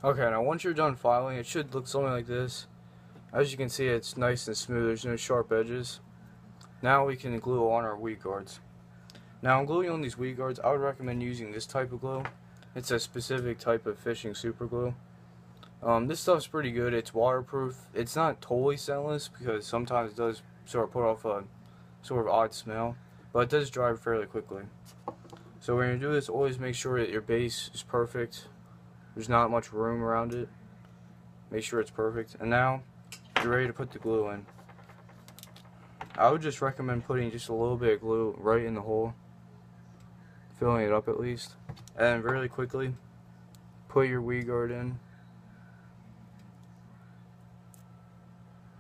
Okay, now once you're done filing, it should look something like this. As you can see, it's nice and smooth. There's no sharp edges. Now we can glue on our weed guards. Now, I'm gluing on these weed guards. I would recommend using this type of glue. It's a specific type of fishing super glue. This stuff's pretty good. It's waterproof. It's not totally scentless because sometimes it does sort of put off a sort of odd smell, but it does dry fairly quickly. So when you do this, always make sure that your base is perfect. There's not much room around it. Make sure it's perfect. And now you're ready to put the glue in. I would just recommend putting just a little bit of glue right in the hole, filling it up at least, and then really quickly put your weed guard in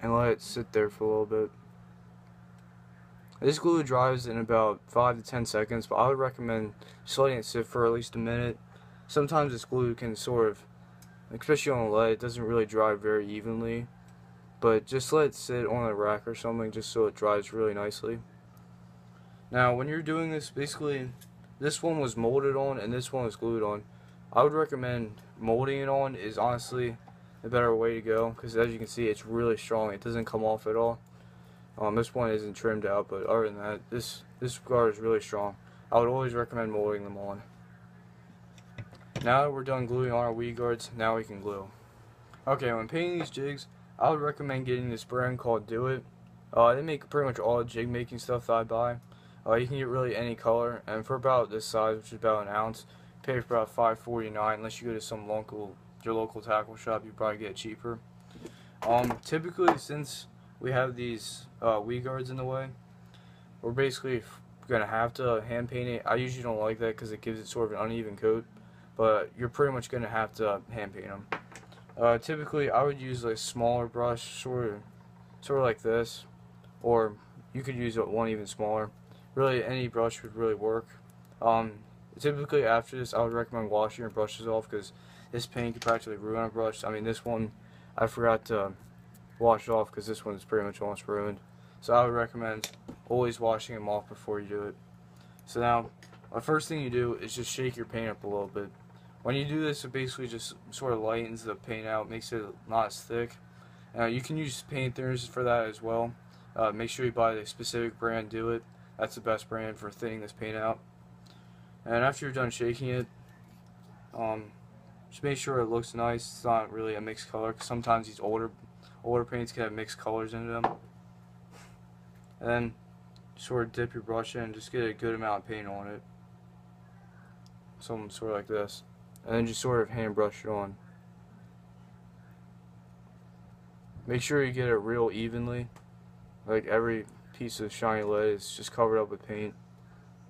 and let it sit there for a little bit. This glue dries in about 5 to 10 seconds, but I would recommend just letting it sit for at least a minute. Sometimes this glue can sort of, especially on lead, it doesn't really dry very evenly, but just let it sit on a rack or something just so it dries really nicely. Now when you're doing this, basically this one was molded on and this one was glued on. I would recommend molding it on is honestly the better way to go, because as you can see, it's really strong. It doesn't come off at all. This one isn't trimmed out, but other than that, this guard is really strong. I would always recommend molding them on. Now that we're done gluing on our weed guards, now we can glue. Okay, when painting these jigs, I would recommend getting this brand called Do It. They make pretty much all the jig making stuff that I buy. You can get really any color, and for about this size, which is about an ounce, pay for about $5.49. Unless you go to your local tackle shop, you probably get it cheaper. Typically, since we have these weed guards in the way, we're basically gonna have to hand paint it. I usually don't like that because it gives it sort of an uneven coat, but you're pretty much gonna have to hand paint them. Typically, I would use a smaller brush, sort of like this, or you could use one even smaller. Really, any brush would really work. Typically, after this, I would recommend washing your brushes off because this paint could practically ruin a brush. I mean, this one, I forgot to wash it off because this one is pretty much almost ruined. So I would recommend always washing them off before you do it. So now, the first thing you do is just shake your paint up a little bit. When you do this, it basically just sort of lightens the paint out, makes it not as thick. You can use paint thinners for that as well. Make sure you buy the specific brand Do It. That's the best brand for thinning this paint out. And after you're done shaking it, just make sure it looks nice. It's not really a mixed color, because sometimes these older paints can have mixed colors into them. And then sort of dip your brush in and just get a good amount of paint on it. Something sort of like this. And then just sort of hand brush it on. Make sure you get it real evenly. Like every piece of shiny lead is just covered up with paint.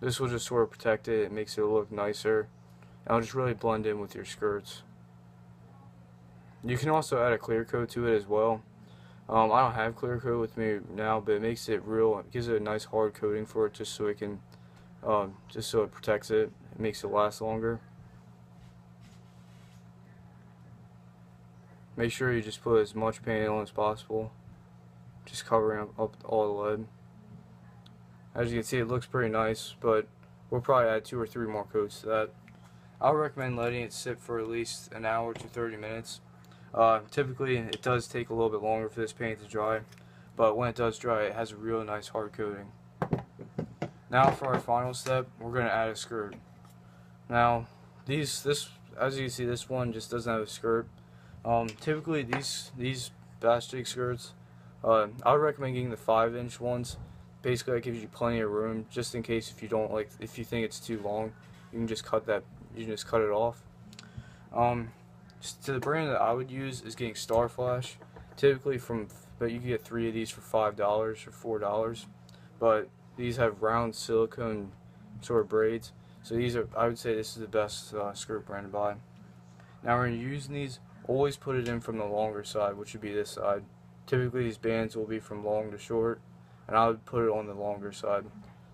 This will just sort of protect it. It makes it look nicer. And it'll just really blend in with your skirts. You can also add a clear coat to it as well. I don't have clear coat with me now, but it makes it real. It gives it a nice hard coating for it, just so it can, just so it protects it. It makes it last longer. Make sure you just put as much paint on as possible, just covering up all the lead. As you can see, it looks pretty nice, but we'll probably add 2 or 3 more coats to that. I would recommend letting it sit for at least an hour to 30 minutes. Typically, it does take a little bit longer for this paint to dry, but when it does dry, it has a real nice hard coating. Now for our final step, we're going to add a skirt. Now, as you can see, this one just doesn't have a skirt. Typically, these bass jig skirts, I would recommend getting the 5-inch ones. Basically, that gives you plenty of room, just in case if you think it's too long, you can just cut it off. To the brand that I would use is getting Star Flash. Typically but you can get 3 of these for $5 or $4. But these have round silicone sort of braids. So I would say this is the best skirt brand to buy. Now when you're using these, always put it in from the longer side, which would be this side. Typically these bands will be from long to short, and I would put it on the longer side.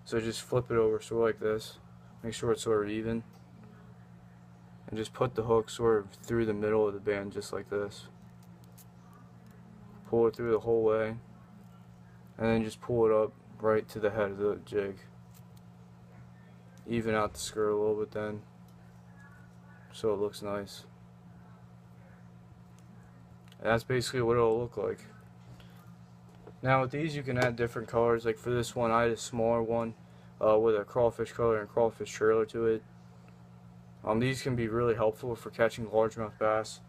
So just flip it over sort of like this. Make sure it's sort of even. And just put the hook sort of through the middle of the band, just like this. Pull it through the whole way, and then just pull it up right to the head of the jig. Even out the skirt a little bit then, so it looks nice. And that's basically what it'll look like. Now with these you can add different colors. Like for this one I had a smaller one with a crawfish color and crawfish trailer to it. These can be really helpful for catching largemouth bass,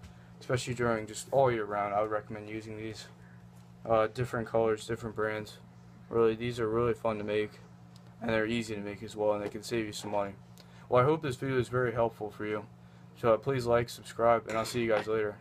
especially during just all year round. I would recommend using these. Different colors, different brands. Really, these are really fun to make, and they're easy to make as well, and they can save you some money. Well, I hope this video is very helpful for you. So please like, subscribe, and I'll see you guys later.